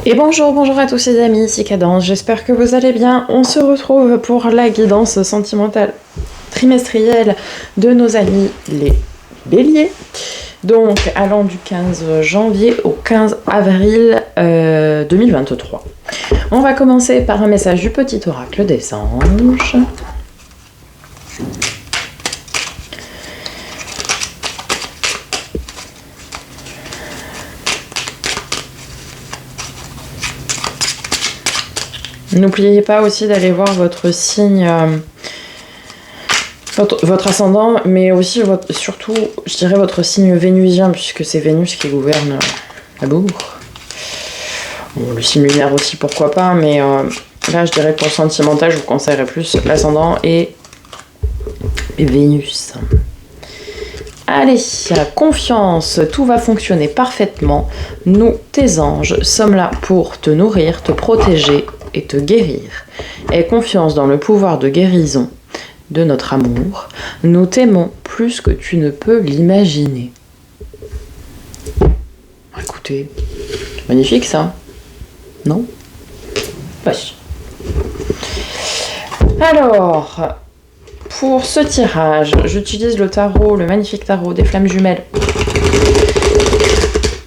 Et bonjour à tous les amis, ici Cadence, j'espère que vous allez bien. On se retrouve pour la guidance sentimentale trimestrielle de nos amis les béliers. Donc allant du 15 janvier au 15 avril 2023. On va commencer par un message du petit oracle des anges. N'oubliez pas aussi d'aller voir votre signe, votre ascendant, mais aussi surtout, je dirais, votre signe vénusien, puisque c'est Vénus qui gouverne la bourre. Bon, le signe lunaire aussi, pourquoi pas, mais là, je dirais que pour le sentimental, je vous conseillerais plus l'ascendant et Vénus. Allez, confiance, tout va fonctionner parfaitement. Nous, tes anges, sommes là pour te nourrir, te protéger et te guérir. Aie confiance dans le pouvoir de guérison de notre amour. Nous t'aimons plus que tu ne peux l'imaginer. Écoutez, magnifique ça, non? Oui. Alors, pour ce tirage, j'utilise le tarot, le magnifique tarot des flammes jumelles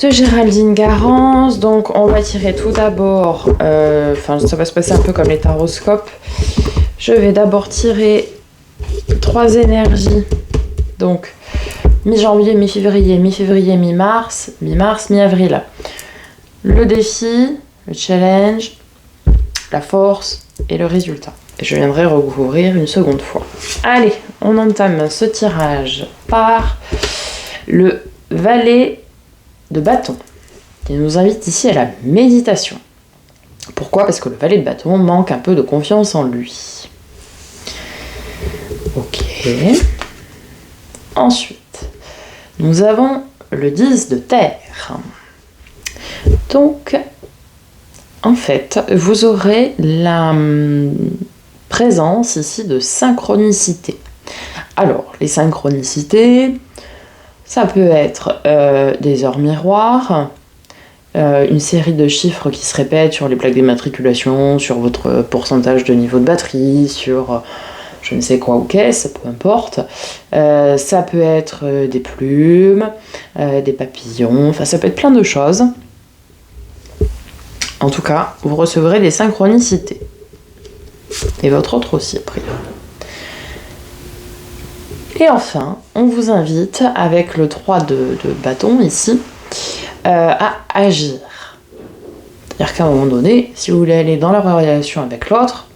de Géraldine Garance. Donc on va tirer tout d'abord, ça va se passer un peu comme les taroscopes. Je vais d'abord tirer 3 énergies. Donc mi-janvier, mi-février, mi-mars, mi-avril. Le défi, le challenge, la force et le résultat. Et je viendrai recouvrir une seconde fois. Allez, on entame ce tirage par le valet de bâton, qui nous invite ici à la méditation. Pourquoi? Parce que le valet de bâton manque un peu de confiance en lui. Ok. Ensuite, nous avons le 10 de terre. Donc, en fait, vous aurez la présence ici de synchronicité. Alors, les synchronicités, ça peut être des heures miroirs, une série de chiffres qui se répètent sur les plaques d'immatriculation, sur votre pourcentage de niveau de batterie, sur je ne sais quoi ou qu'est-ce, peu importe. Ça peut être des plumes, des papillons, enfin ça peut être plein de choses. En tout cas, vous recevrez des synchronicités. Et votre autre aussi, après. Et enfin, on vous invite, avec le 3 de bâton ici, à agir. C'est-à-dire qu'à un moment donné, si vous voulez aller dans la relation avec l'autre,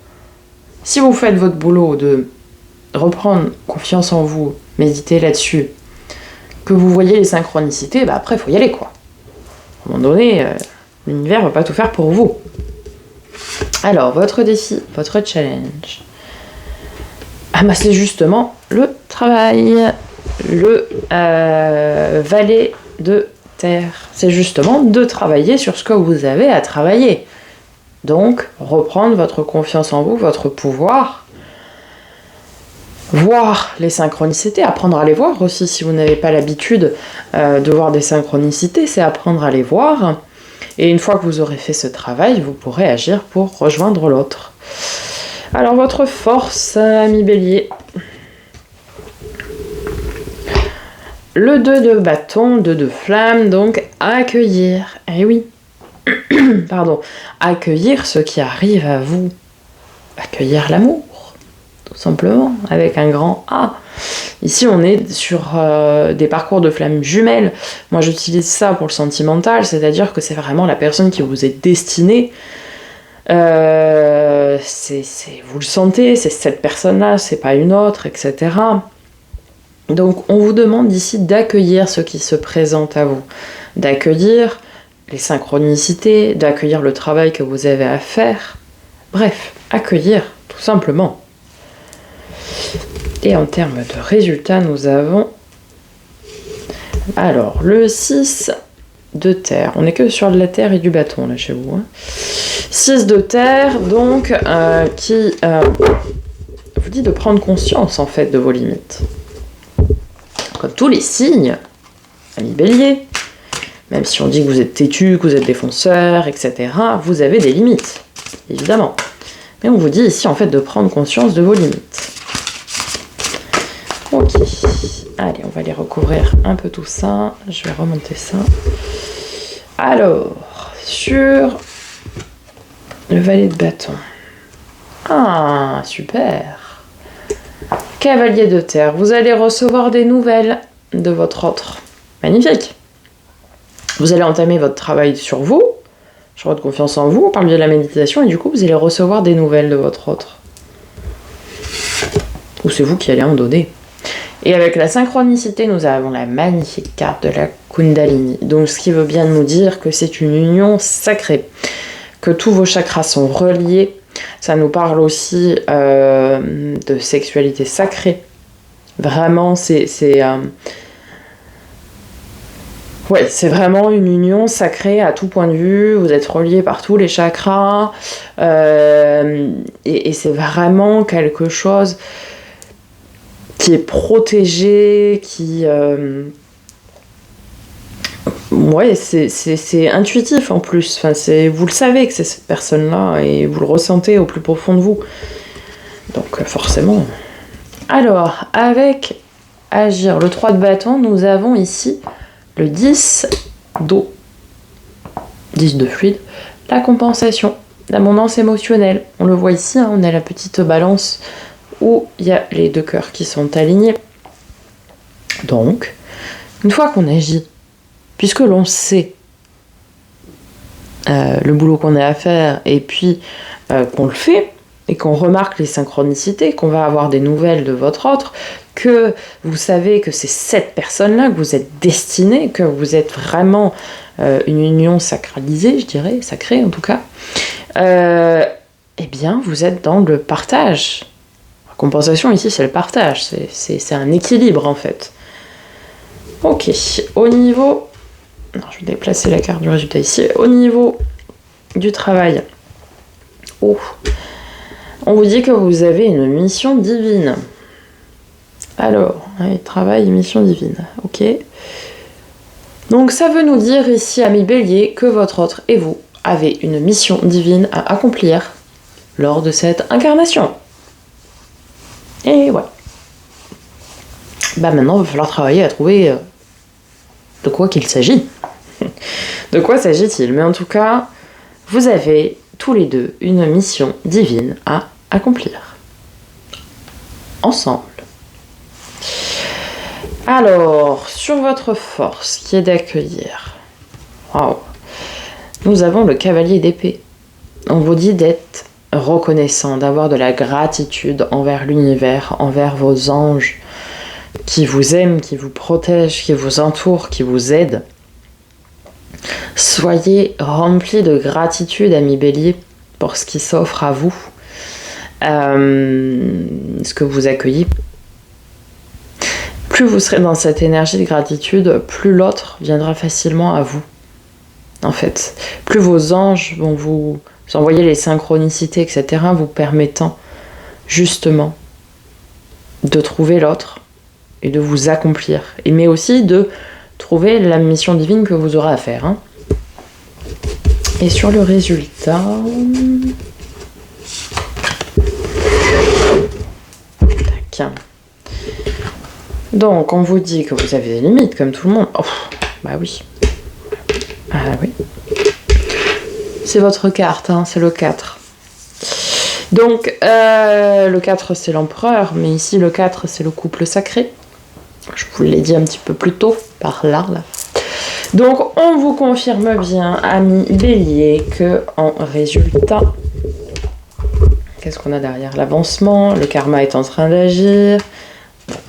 si vous faites votre boulot de reprendre confiance en vous, méditer là-dessus, que vous voyez les synchronicités, bah après, il faut y aller, quoi. À un moment donné, l'univers ne va pas tout faire pour vous. Alors, votre défi, votre challenge, c'est justement le travail, le valet de terre. C'est justement de travailler sur ce que vous avez à travailler. Donc, reprendre votre confiance en vous, votre pouvoir, voir les synchronicités, apprendre à les voir aussi. Si vous n'avez pas l'habitude de voir des synchronicités, c'est apprendre à les voir. Et une fois que vous aurez fait ce travail, vous pourrez agir pour rejoindre l'autre. Alors, votre force, ami bélier. Le 2 de bâton, 2 de flamme, donc accueillir. Eh oui, pardon, accueillir ce qui arrive à vous. Accueillir l'amour, tout simplement, avec un grand A. Ici, on est sur des parcours de flammes jumelles. Moi, j'utilise ça pour le sentimental, c'est-à-dire que c'est vraiment la personne qui vous est destinée. Vous le sentez, c'est cette personne-là, c'est pas une autre, etc. Donc, on vous demande ici d'accueillir ce qui se présente à vous, d'accueillir les synchronicités, d'accueillir le travail que vous avez à faire. Bref, accueillir, tout simplement. Et en termes de résultats, nous avons alors le 6 de terre. On n'est que sur de la terre et du bâton, là, chez vous. 6 de terre, donc, qui vous dit de prendre conscience, en fait, de vos limites. Comme tous les signes, ami bélier, Même si on dit que vous êtes têtu, que vous êtes défonceur, etc., vous avez des limites, évidemment. Mais on vous dit ici, en fait, de prendre conscience de vos limites. Ok. Allez, on va aller recouvrir un peu tout ça. Je vais remonter ça. Alors, sur le valet de bâton. Ah, super. Cavalier de terre. Vous allez recevoir des nouvelles de votre autre. Magnifique. Vous allez entamer votre travail sur vous, sur votre confiance en vous, par le biais de la méditation, et du coup, vous allez recevoir des nouvelles de votre autre. Ou c'est vous qui allez en donner. Et avec la synchronicité, nous avons la magnifique carte de la Kundalini. Donc, ce qui veut bien nous dire que c'est une union sacrée, que tous vos chakras sont reliés. Ça nous parle aussi de sexualité sacrée. Vraiment, c'est vraiment une union sacrée à tout point de vue. Vous êtes reliés par tous les chakras. Et c'est vraiment quelque chose qui est protégé, qui... c'est intuitif en plus. Enfin, vous le savez que c'est cette personne-là et vous le ressentez au plus profond de vous. Donc forcément. Alors, avec agir, le 3 de bâton, nous avons ici le 10 d'eau. 10 de fluide. La compensation, l'abondance émotionnelle. On le voit ici, hein, on a la petite balance où il y a les deux cœurs qui sont alignés. Donc, une fois qu'on agit, puisque l'on sait le boulot qu'on a à faire, et puis qu'on le fait, et qu'on remarque les synchronicités, qu'on va avoir des nouvelles de votre autre, que vous savez que c'est cette personne-là, que vous êtes destiné, que vous êtes vraiment une union sacralisée, je dirais, sacrée en tout cas, eh bien, vous êtes dans le partage. La compensation ici, c'est le partage, c'est un équilibre en fait. Ok, au niveau... Non, je vais déplacer la carte du résultat ici. Au niveau du travail, on vous dit que vous avez une mission divine. Alors, travail, mission divine, ok. Donc ça veut nous dire ici, amis bélier, que votre autre et vous avez une mission divine à accomplir lors de cette incarnation. Et ouais. Bah maintenant, il va falloir travailler à trouver de quoi qu'il s'agit. De quoi s'agit-il? Mais en tout cas, vous avez tous les deux une mission divine à accomplir. Ensemble. Alors, sur votre force, qui est d'accueillir. Waouh. Nous avons le cavalier d'épée. On vous dit d'être reconnaissant, d'avoir de la gratitude envers l'univers, envers vos anges, qui vous aiment, qui vous protègent, qui vous entourent, qui vous aident. Soyez remplis de gratitude, amis béliers, pour ce qui s'offre à vous, ce que vous accueillez. Plus vous serez dans cette énergie de gratitude, plus l'autre viendra facilement à vous. En fait, plus vos anges vont vous envoyer les synchronicités, etc., vous permettant justement de trouver l'autre et de vous accomplir, mais aussi de trouver la mission divine que vous aurez à faire. Hein. Et sur le résultat... Tac. Donc, on vous dit que vous avez des limites, comme tout le monde. Oh, bah oui. Ah oui. C'est votre carte, hein, c'est le 4. Donc, le 4, c'est l'empereur, mais ici, le 4, c'est le couple sacré. Je vous l'ai dit un petit peu plus tôt, par là. Donc, on vous confirme bien, amis bélier, que en résultat, qu'est-ce qu'on a derrière? L'avancement, le karma est en train d'agir.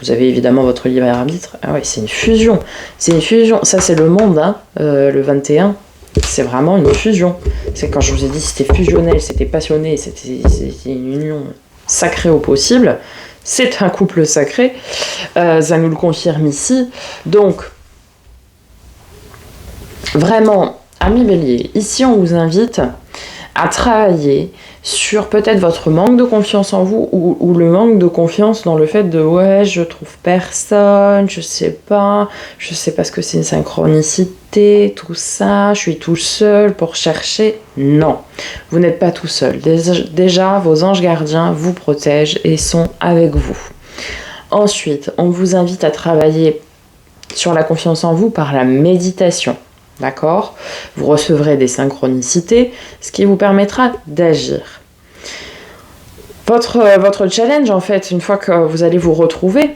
Vous avez évidemment votre libre arbitre. Ah ouais, c'est une fusion. C'est une fusion. Ça, c'est le monde, hein, le 21. C'est vraiment une fusion. C'est quand je vous ai dit c'était fusionnel, c'était passionné, c'était une union sacrée au possible. C'est un couple sacré. Ça nous le confirme ici. Donc, vraiment, amis bélier, ici on vous invite à travailler sur peut-être votre manque de confiance en vous ou le manque de confiance dans le fait de ouais, je trouve personne, je sais pas ce que c'est une synchronicité, culpabilité, tout ça, je suis tout seul pour chercher. Non, vous n'êtes pas tout seul. Déjà, vos anges gardiens vous protègent et sont avec vous. Ensuite, on vous invite à travailler sur la confiance en vous par la méditation. D'accord ? Vous recevrez des synchronicités, ce qui vous permettra d'agir. Votre challenge, en fait, une fois que vous allez vous retrouver,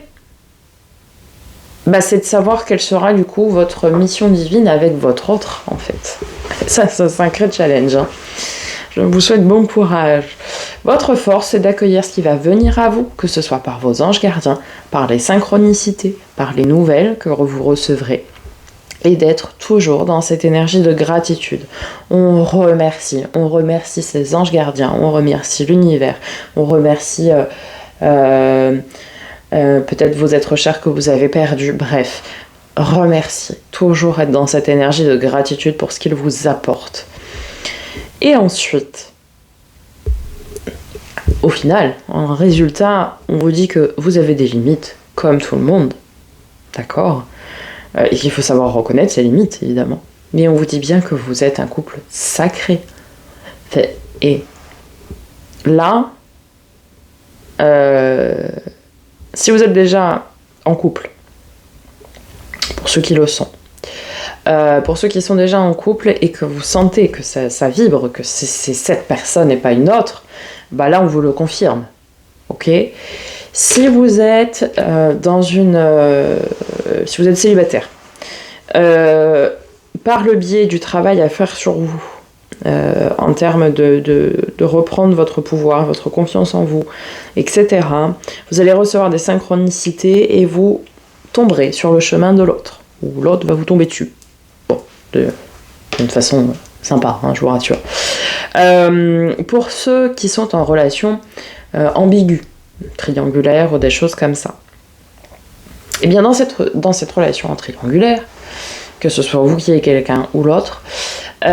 c'est de savoir quelle sera du coup votre mission divine avec votre autre, en fait. Ça c'est un sacré challenge. Hein. Je vous souhaite bon courage. Votre force, c'est d'accueillir ce qui va venir à vous, que ce soit par vos anges gardiens, par les synchronicités, par les nouvelles que vous recevrez, et d'être toujours dans cette énergie de gratitude. On remercie ces anges gardiens, on remercie l'univers, on remercie peut-être vos êtres chers que vous avez perdus, bref, remerciez, toujours être dans cette énergie de gratitude pour ce qu'ils vous apportent. Et ensuite, au final, en résultat, on vous dit que vous avez des limites, comme tout le monde, d'accord ? Et qu'il faut savoir reconnaître ses limites, évidemment. Mais on vous dit bien que vous êtes un couple sacré. Et là, si vous êtes déjà en couple, pour ceux qui le sont, pour ceux qui sont déjà en couple et que vous sentez que ça vibre, que c'est cette personne et pas une autre, là on vous le confirme. Ok ? Si vous êtes si vous êtes célibataire, par le biais du travail à faire sur vous, en termes de reprendre votre pouvoir, votre confiance en vous, etc., vous allez recevoir des synchronicités et vous tomberez sur le chemin de l'autre, ou l'autre va vous tomber dessus. Bon, d'une façon sympa, hein, je vous rassure. Pour ceux qui sont en relation ambiguë, triangulaire ou des choses comme ça, et bien dans cette relation triangulaire, que ce soit vous qui ayez quelqu'un ou l'autre, à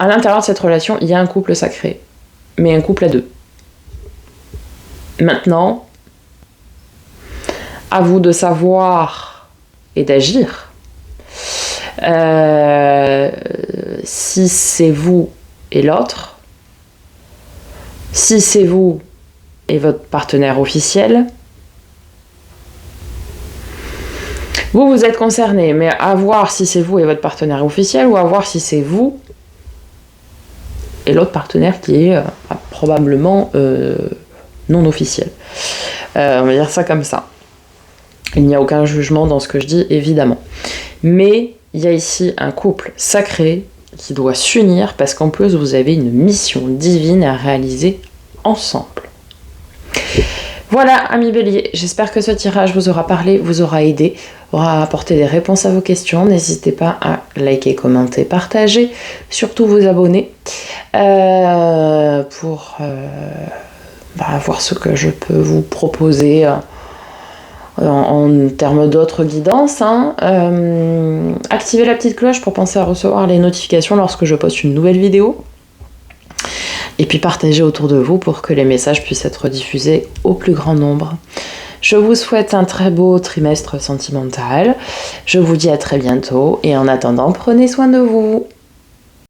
l'intérieur de cette relation, il y a un couple sacré, mais un couple à deux. Maintenant, à vous de savoir et d'agir. Si c'est vous et l'autre, si c'est vous et votre partenaire officiel, vous êtes concerné, mais à voir si c'est vous et votre partenaire officiel, ou à voir si c'est vous et l'autre partenaire qui est probablement non officiel. On va dire ça comme ça. Il n'y a aucun jugement dans ce que je dis, évidemment. Mais il y a ici un couple sacré qui doit s'unir parce qu'en plus vous avez une mission divine à réaliser ensemble. Voilà, amis Bélier, j'espère que ce tirage vous aura parlé, vous aura aidé, aura apporté des réponses à vos questions. N'hésitez pas à liker, commenter, partager, surtout vous abonner pour voir ce que je peux vous proposer en termes d'autres guidances. Activez la petite cloche pour penser à recevoir les notifications lorsque je poste une nouvelle vidéo. Et puis partagez autour de vous pour que les messages puissent être diffusés au plus grand nombre. Je vous souhaite un très beau trimestre sentimental. Je vous dis à très bientôt et en attendant, prenez soin de vous.